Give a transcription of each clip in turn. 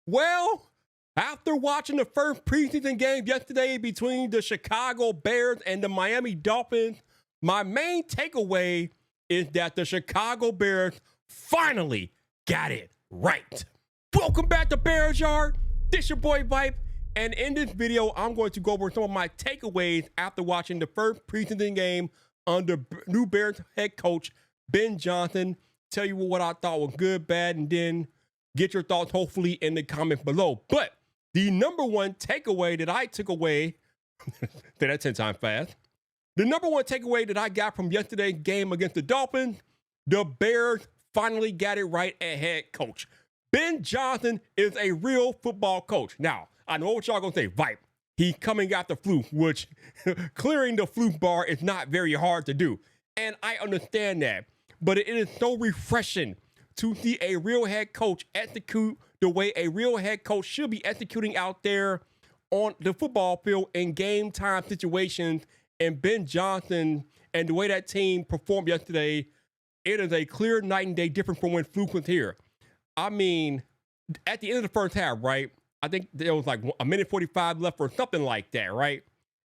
Well, after watching the first preseason game yesterday between the Chicago Bears and the Miami Dolphins, my main takeaway is that the Chicago Bears finally got it right. Welcome back to Bears Yard. This your boy Vipe, and in this video, I'm going to go over some of my takeaways after watching the first preseason game under new Bears head coach Ben Johnson. Tell you what I thought was good, bad, and then get your thoughts hopefully in the comments below. But the number one takeaway that I took away, say that 10 times fast. The number one takeaway that I got from yesterday's game against the Dolphins, the Bears finally got it right at head coach. Ben Johnson is a real football coach. Now, I know what y'all gonna say, Vipe. He's coming out the flu, which clearing the flu bar is not very hard to do. And I understand that. But it is so refreshing to see a real head coach execute the way a real head coach should be executing out there on the football field in game time situations. And Ben Johnson and the way that team performed yesterday, it is a clear night and day difference from when Fluke was here. I mean, at the end of the first half, right? I think there was like a minute 45 left or something like that, right?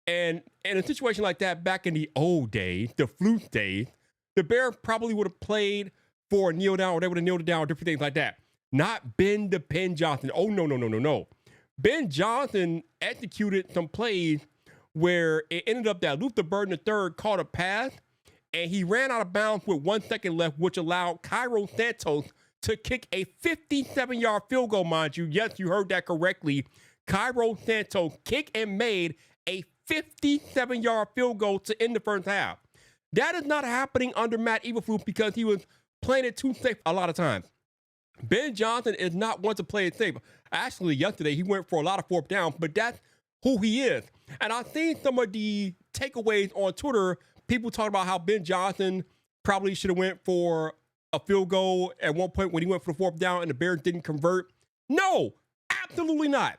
And in a situation like that, back in the old days, the Fluke days, the Bears probably would have played for a kneel down, or they would have kneeled down, or different things like that. Not Ben the Pen Johnson. Oh, no. Ben Johnson executed some plays where it ended up that Luther Burden III caught a pass, and he ran out of bounds with 1 second left, which allowed Cairo Santos to kick a 57-yard field goal, mind you. Yes, you heard that correctly. Cairo Santos kicked and made a 57-yard field goal to end the first half. That is not happening under Matt Eberflus because he was playing it too safe a lot of times. Ben Johnson is not one to play it safe. Actually, yesterday, he went for a lot of fourth downs, but that's who he is. And I've seen some of the takeaways on Twitter, people talking about how Ben Johnson probably should have went for a field goal at one point when he went for the fourth down and the Bears didn't convert. No, absolutely not.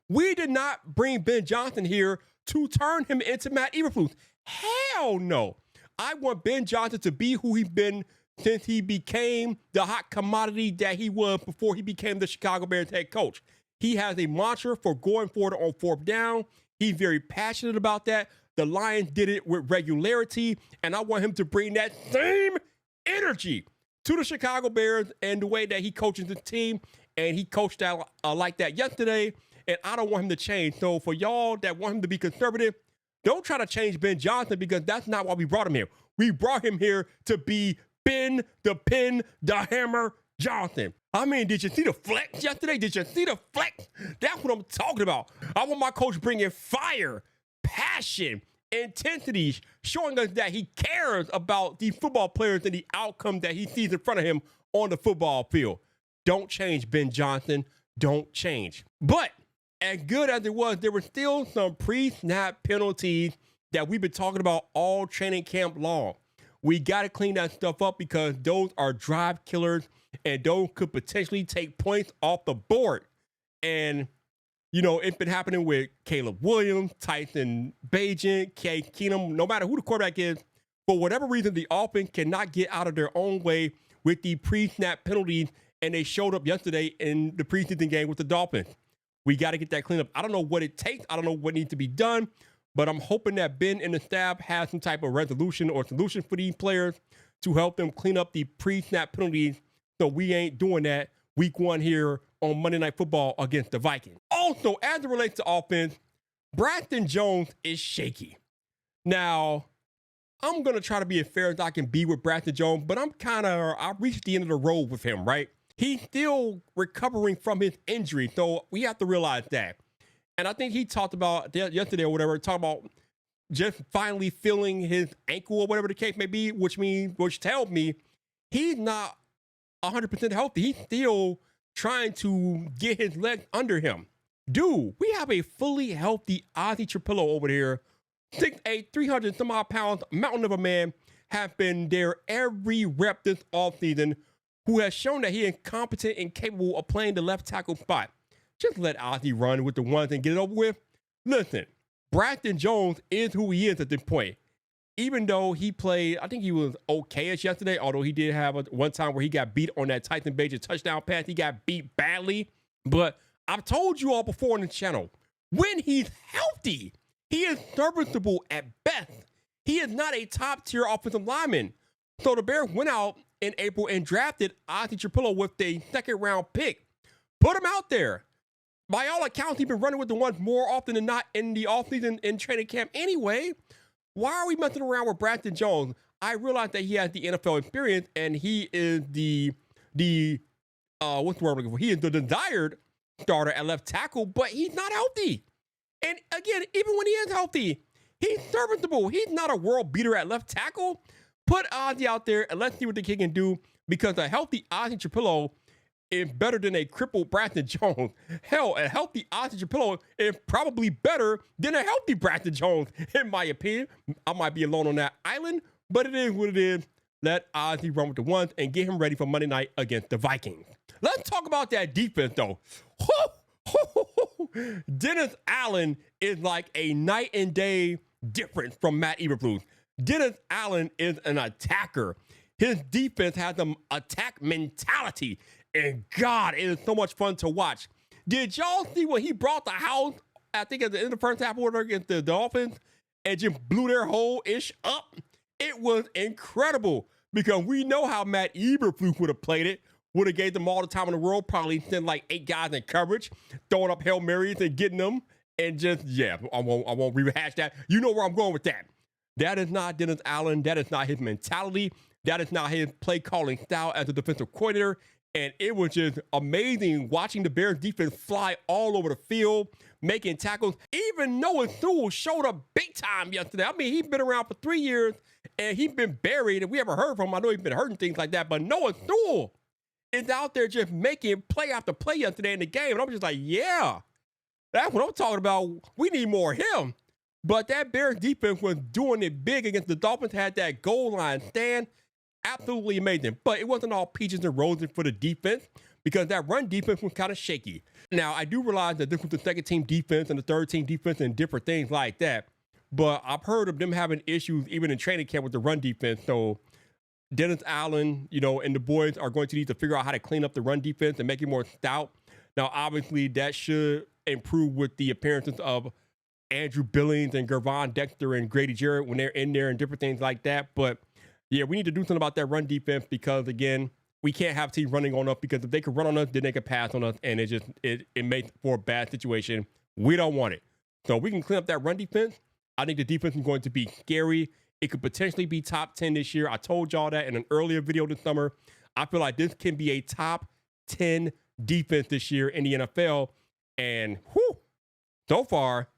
We did not bring Ben Johnson here to turn him into Matt Eberflus. Hell no. I want Ben Johnson to be who he's been since he became the hot commodity that he was before he became the Chicago Bears head coach. He has a mantra for going forward on fourth down. He's very passionate about that. The Lions did it with regularity, and I want him to bring that same energy to the Chicago Bears and the way that he coaches the team, and he coached out like that yesterday, and I don't want him to change. So for y'all that want him to be conservative, don't try to change Ben Johnson because that's not why we brought him here. We brought him here to be Ben the Pen, the Hammer Johnson. I mean, did you see the flex yesterday? Did you see the flex? That's what I'm talking about. I want my coach bringing fire, passion, intensity, showing us that he cares about these football players and the outcome that he sees in front of him on the football field. Don't change, Ben Johnson. Don't change. But as good as it was, there were still some pre-snap penalties that we've been talking about all training camp long. We got to clean that stuff up because those are drive killers and those could potentially take points off the board. And, you know, it's been happening with Caleb Williams, Tyson Bagent, Case Keenum, no matter who the quarterback is. For whatever reason, the offense cannot get out of their own way with the pre-snap penalties, and they showed up yesterday in the preseason game with the Dolphins. We got to get that cleaned up. I don't know what it takes. I don't know what needs to be done, but I'm hoping that Ben and the staff have some type of resolution or solution for these players to help them clean up the pre-snap penalties so we ain't doing that week one here on Monday Night Football against the Vikings. Also, as it relates to offense, Braxton Jones is shaky. Now, I'm going to try to be as fair as I can be with Braxton Jones, but I reached the end of the road with him, right? He's still recovering from his injury, so we have to realize that. And I think he talked about yesterday or whatever, talking about just finally feeling his ankle or whatever the case may be, which tells me he's not 100% healthy. He's still trying to get his legs under him. Dude, we have a fully healthy Ozzie Trapillo over here, 6'8", 300 some odd pounds, mountain of a man, have been there every rep this offseason, who has shown that he is competent and capable of playing the left tackle spot. Just let Ozzie run with the ones and get it over with. Listen, Braxton Jones is who he is at this point. Even though he played, I think he was okay-ish yesterday, although he did have one time where he got beat on that Tyson Bagent touchdown pass. He got beat badly. But I've told you all before on the channel, when he's healthy, he is serviceable at best. He is not a top-tier offensive lineman. So the Bears went out in April and drafted Ozzie Trapillo with a second-round pick. Put him out there. By all accounts, he's been running with the ones more often than not in the offseason in training camp anyway. Why are we messing around with Brandon Jones? I realize that he has the NFL experience and he is what's the word I'm looking for? He is the desired starter at left tackle, but he's not healthy. And again, even when he is healthy, he's serviceable. He's not a world beater at left tackle. Put Ozzie out there and let's see what the kid can do, because a healthy Ozzie Trapillo is better than a crippled Brandon Jones. Hell, a healthy Ozzie Trapillo is probably better than a healthy Brandon Jones, in my opinion. I might be alone on that island, but it is what it is. Let Ozzie run with the ones and get him ready for Monday night against the Vikings. Let's talk about that defense, though. Dennis Allen is like a night and day difference from Matt Eberflus. Dennis Allen is an attacker. His defense has an attack mentality. And God, it is so much fun to watch. Did y'all see when he brought the house, I think at the end of the first half order against the Dolphins, and just blew their whole ish up? It was incredible, because we know how Matt Eberflus would have played it. Would have gave them all the time in the world, probably send like 8 guys in coverage, throwing up Hail Marys and getting them. And just, yeah, I won't rehash that. You know where I'm going with that. That is not Dennis Allen. That is not his mentality. That is not his play calling style as a defensive coordinator. And it was just amazing watching the Bears defense fly all over the field, making tackles. Even Noah Sewell showed up big time yesterday. I mean, he's been around for 3 years and he's been buried and we haven't heard from him. I know he's been hurting things like that, but Noah Sewell is out there just making play after play yesterday in the game. And I'm just like, yeah, that's what I'm talking about. We need more of him. But that Bears defense was doing it big against the Dolphins, had that goal line stand. Absolutely amazing. But it wasn't all peaches and roses for the defense, because that run defense was kind of shaky. Now, I do realize that this was the second team defense and the third team defense and different things like that. But I've heard of them having issues even in training camp with the run defense. So Dennis Allen, and the boys are going to need to figure out how to clean up the run defense and make it more stout. Now, obviously, that should improve with the appearances of Andrew Billings and Gervon Dexter and Grady Jarrett when they're in there and different things like that. But yeah, we need to do something about that run defense, because again, we can't have teams running on us, because if they can run on us, then they can pass on us, and it makes for a bad situation. We don't want it. So we can clean up that run defense. I think the defense is going to be scary. It could potentially be top 10 this year. I told y'all that in an earlier video this summer. I feel like this can be a top 10 defense this year in the NFL. And so far,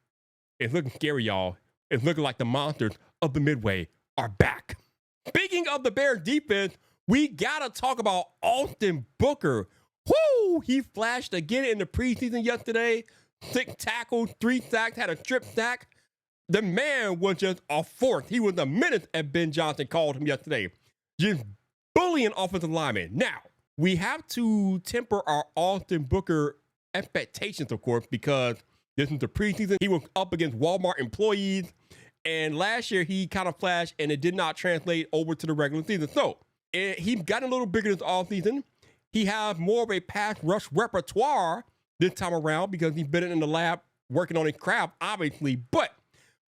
it's looking scary, y'all. It's looking like the monsters of the Midway are back. Speaking of the Bears defense, we got to talk about Austin Booker. He flashed again in the preseason yesterday. 6 tackles, 3 sacks, had a strip sack. The man was just a force. He was a menace, as Ben Johnson called him yesterday. Just bullying offensive linemen. Now, we have to temper our Austin Booker expectations, of course, because this is the preseason. He was up against Walmart employees. And last year, he kind of flashed, and it did not translate over to the regular season. So, he's gotten a little bigger this offseason. He has more of a pass rush repertoire this time around, because he's been in the lab working on his craft, obviously. But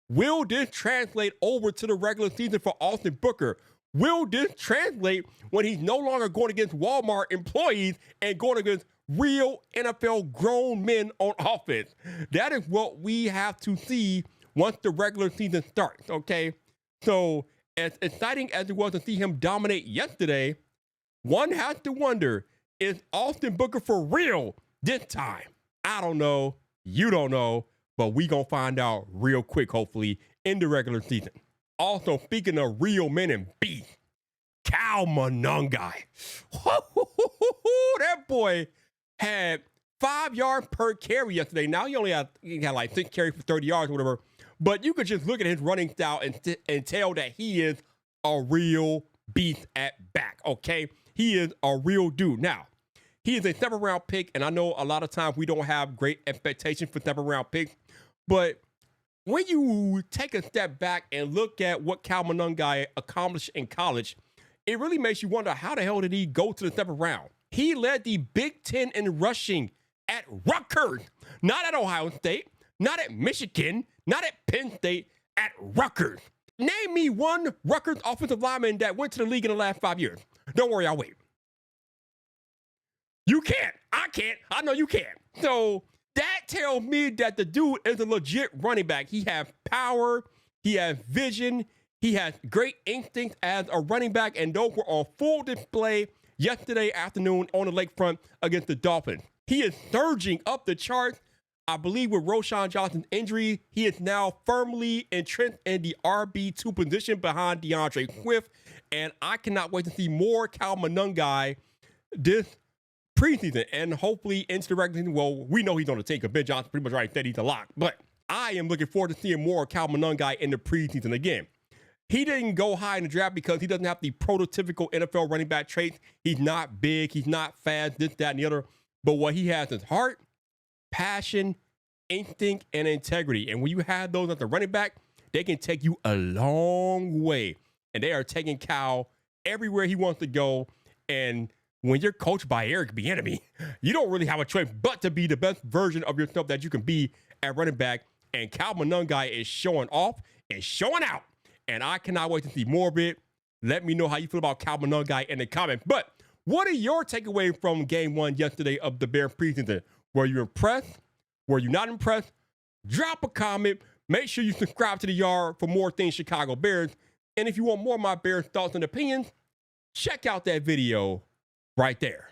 will this translate over to the regular season for Austin Booker? Will this translate when he's no longer going against Walmart employees and going against real NFL grown men on offense? That is what we have to see once the regular season starts, okay? So, as exciting as it was to see him dominate yesterday, one has to wonder, is Austin Booker for real this time? I don't know. You don't know. But we gonna find out real quick, hopefully, in the regular season. Also, speaking of real men and beasts, Cal Manungai. That boy had 5 yards per carry yesterday. Now he had like 6 carries for 30 yards or whatever. But you could just look at his running style and tell that he is a real beast at back, okay? He is a real dude. Now, he is a 7th-round pick, and I know a lot of times we don't have great expectations for 7th-round picks, but when you take a step back and look at what Cal Manungai accomplished in college, it really makes you wonder, how the hell did he go to the 7th round? He led the Big Ten in rushing at Rutgers, not at Ohio State, not at Michigan, not at Penn State, at Rutgers. Name me one Rutgers offensive lineman that went to the league in the last 5 years. Don't worry, I'll wait. You can't. I can't. I know you can't. So that tells me that the dude is a legit running back. He has power. He has vision. He has great instincts as a running back, and those were on full display yesterday afternoon on the lakefront against the Dolphins. He is surging up the charts. I believe with Roschon Johnson's injury, he is now firmly entrenched in the RB2 position behind DeAndre Swift, and I cannot wait to see more Cal Manungai this preseason, and hopefully into the regular season. Well, we know he's on the team because Ben Johnson pretty much already said he's a lock, but I am looking forward to seeing more Cal Manungai in the preseason again. He didn't go high in the draft because he doesn't have the prototypical NFL running back traits. He's not big. He's not fast, this, that, and the other. But what he has is heart, passion, instinct, and integrity. And when you have those at the running back, they can take you a long way. And they are taking Cal everywhere he wants to go. And when you're coached by Eric Bieniemy, you don't really have a choice but to be the best version of yourself that you can be at running back. And Cal Manungai is showing off and showing out. And I cannot wait to see more of it. Let me know how you feel about Cal Manungai in the comments. But what are your takeaways from game one yesterday of the Bears preseason? Were you impressed? Were you not impressed? Drop a comment. Make sure you subscribe to the Yard for more things Chicago Bears. And if you want more of my Bears thoughts and opinions, check out that video right there.